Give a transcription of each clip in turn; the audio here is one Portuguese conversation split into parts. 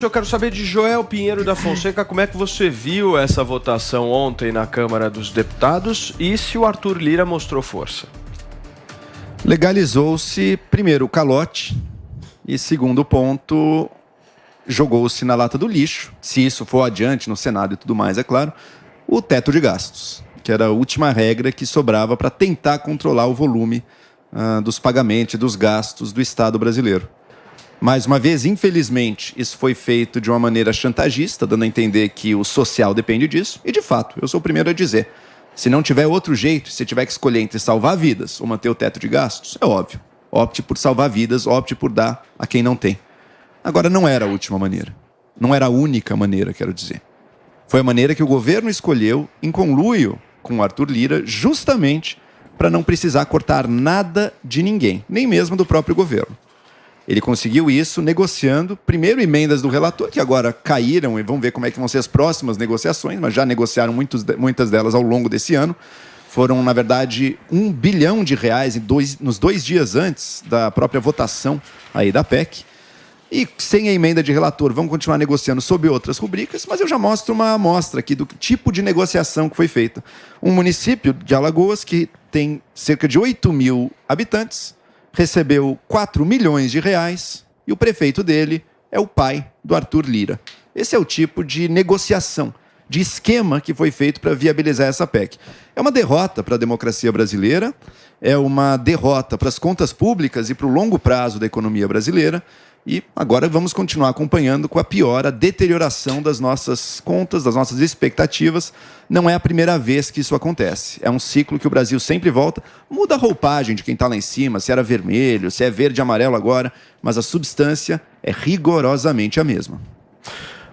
Eu quero saber de Joel Pinheiro da Fonseca, como é que você viu essa votação ontem na Câmara dos Deputados e se o Arthur Lira mostrou força? Legalizou-se, primeiro, o calote e, segundo ponto, jogou-se na lata do lixo, se isso for adiante no Senado e tudo mais, é claro, o teto de gastos, que era a última regra que sobrava para tentar controlar o volume dos pagamentos e dos gastos do Estado brasileiro. Mais uma vez, infelizmente, isso foi feito de uma maneira chantagista, dando a entender que o social depende disso. E, de fato, eu sou o primeiro a dizer, se não tiver outro jeito, se tiver que escolher entre salvar vidas ou manter o teto de gastos, é óbvio. Opte por salvar vidas, opte por dar a quem não tem. Agora, não era a última maneira. Não era a única maneira, quero dizer. Foi a maneira que o governo escolheu, em conluio com o Arthur Lira, justamente para não precisar cortar nada de ninguém, nem mesmo do próprio governo. Ele conseguiu isso negociando, primeiro, emendas do relator, que agora caíram, e vamos ver como é que vão ser as próximas negociações, mas já negociaram muitas delas ao longo desse ano. Foram, na verdade, R$1 bilhão nos 2 dias antes da própria votação aí da PEC. E sem a emenda de relator, vamos continuar negociando sob outras rubricas, mas eu já mostro uma amostra aqui do tipo de negociação que foi feita. Um município de Alagoas que tem cerca de 8 mil habitantes, recebeu R$4 milhões e o prefeito dele é o pai do Arthur Lira. Esse é o tipo de negociação, de esquema que foi feito para viabilizar essa PEC. É uma derrota para a democracia brasileira, é uma derrota para as contas públicas e para o longo prazo da economia brasileira. E agora vamos continuar acompanhando com a piora, a deterioração das nossas contas, das nossas expectativas. Não é a primeira vez que isso acontece. É um ciclo que o Brasil sempre volta. Muda a roupagem de quem está lá em cima, se era vermelho, se é verde e amarelo agora, mas a substância é rigorosamente a mesma.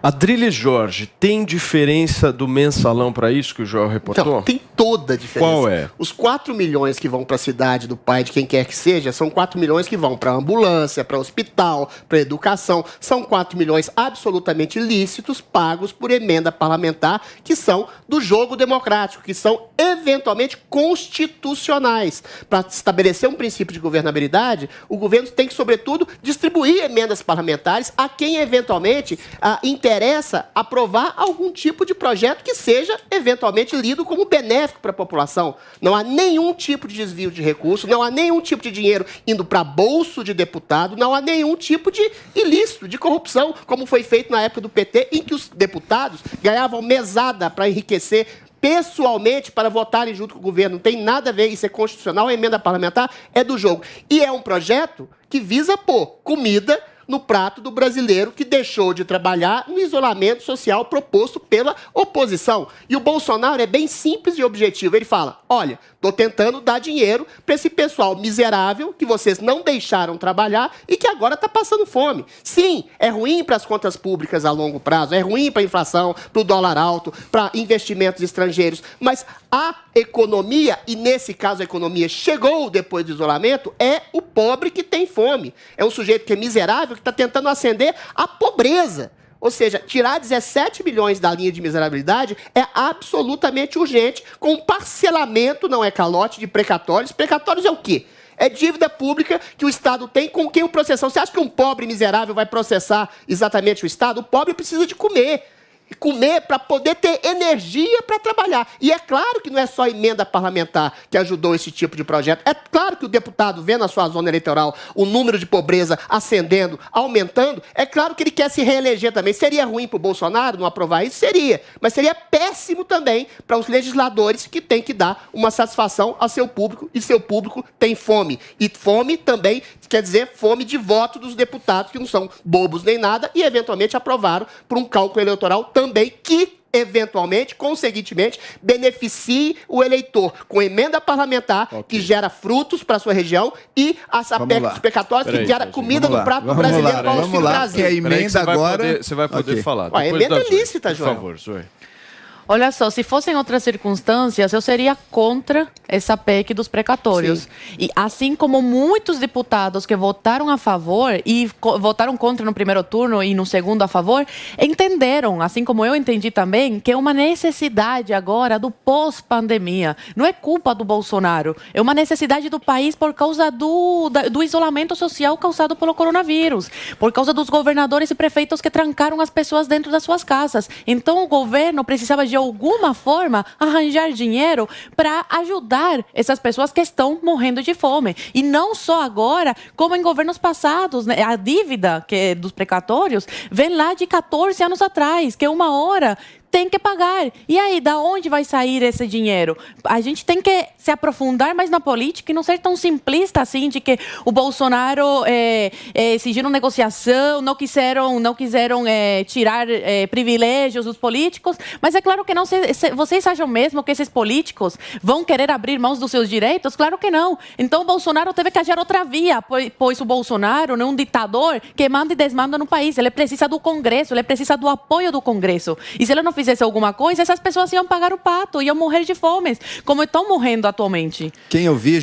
Adrilles Jorge, tem diferença do mensalão para isso que o Joel reportou? Não, tem toda a diferença. Qual é? Os 4 milhões que vão para a cidade do pai de quem quer que seja, são 4 milhões que vão para ambulância, para hospital, para educação. São 4 milhões absolutamente lícitos, pagos por emenda parlamentar, que são do jogo democrático, que são eventualmente constitucionais. Para estabelecer um princípio de governabilidade, o governo tem que, sobretudo, distribuir emendas parlamentares a quem eventualmente interessa aprovar algum tipo de projeto que seja eventualmente lido como benéfico para a população. Não há nenhum tipo de desvio de recursos, não há nenhum tipo de dinheiro indo para bolso de deputado, não há nenhum tipo de ilícito, de corrupção, como foi feito na época do PT, em que os deputados ganhavam mesada para enriquecer pessoalmente para votarem junto com o governo. Não tem nada a ver, isso é constitucional, a emenda parlamentar é do jogo. E é um projeto que visa pôr comida no prato do brasileiro que deixou de trabalhar no isolamento social proposto pela oposição. E o Bolsonaro é bem simples e objetivo. Ele fala, olha, estou tentando dar dinheiro para esse pessoal miserável que vocês não deixaram trabalhar e que agora está passando fome. Sim, é ruim para as contas públicas a longo prazo, é ruim para a inflação, para o dólar alto, para investimentos estrangeiros, mas a economia, e nesse caso a economia chegou depois do isolamento, é o pobre que tem fome. É um sujeito que é miserável, que está tentando ascender a pobreza. Ou seja, tirar 17 milhões da linha de miserabilidade é absolutamente urgente, com um parcelamento, não é calote, de precatórios. Precatórios é o quê? É dívida pública que o Estado tem com quem o processão. Você acha que um pobre miserável vai processar exatamente o Estado? O pobre precisa de comer. Comer para poder ter energia para trabalhar. E é claro que não é só a emenda parlamentar que ajudou esse tipo de projeto. É claro que o deputado, vendo a sua zona eleitoral, o número de pobreza ascendendo, aumentando, é claro que ele quer se reeleger também. Seria ruim para o Bolsonaro não aprovar isso? Seria. Mas seria péssimo também para os legisladores que têm que dar uma satisfação ao seu público, e seu público tem fome. E fome também quer dizer fome de voto dos deputados, que não são bobos nem nada, e eventualmente aprovaram por um cálculo eleitoral também que, eventualmente, conseguintemente, beneficie o eleitor com emenda parlamentar, que gera frutos para a sua região, e as PEC dos precatórios, que gera comida no prato do brasileiro para o auxílio Brasil. Que a emenda agora... Você vai poder falar. A emenda é lícita, João. Por favor, Zoe. Olha só, se fossem outras circunstâncias, eu seria contra essa PEC dos precatórios. Sim. E assim como muitos deputados que votaram a favor e votaram contra no primeiro turno e no segundo a favor, entenderam, assim como eu entendi também, que é uma necessidade agora do pós-pandemia. Não é culpa do Bolsonaro, é uma necessidade do país por causa do isolamento social causado pelo coronavírus, por causa dos governadores e prefeitos que trancaram as pessoas dentro das suas casas. Então, o governo precisava de alguma forma arranjar dinheiro para ajudar essas pessoas que estão morrendo de fome. E não só agora, como em governos passados, né? A dívida dos precatórios vem lá de 14 anos atrás, que uma hora tem que pagar. E aí, da onde vai sair esse dinheiro? A gente tem que se aprofundar mais na política e não ser tão simplista assim de que o Bolsonaro exigiram negociação, não quiseram tirar privilégios dos políticos, mas é claro que não. Vocês acham mesmo que esses políticos vão querer abrir mãos dos seus direitos? Claro que não. Então o Bolsonaro teve que agir outra via, pois o Bolsonaro não é um ditador que manda e desmanda no país. Ele precisa do Congresso, ele precisa do apoio do Congresso. E se ele não fizesse alguma coisa, essas pessoas iam pagar o pato, iam morrer de fome, como estão morrendo atualmente. Quem eu vi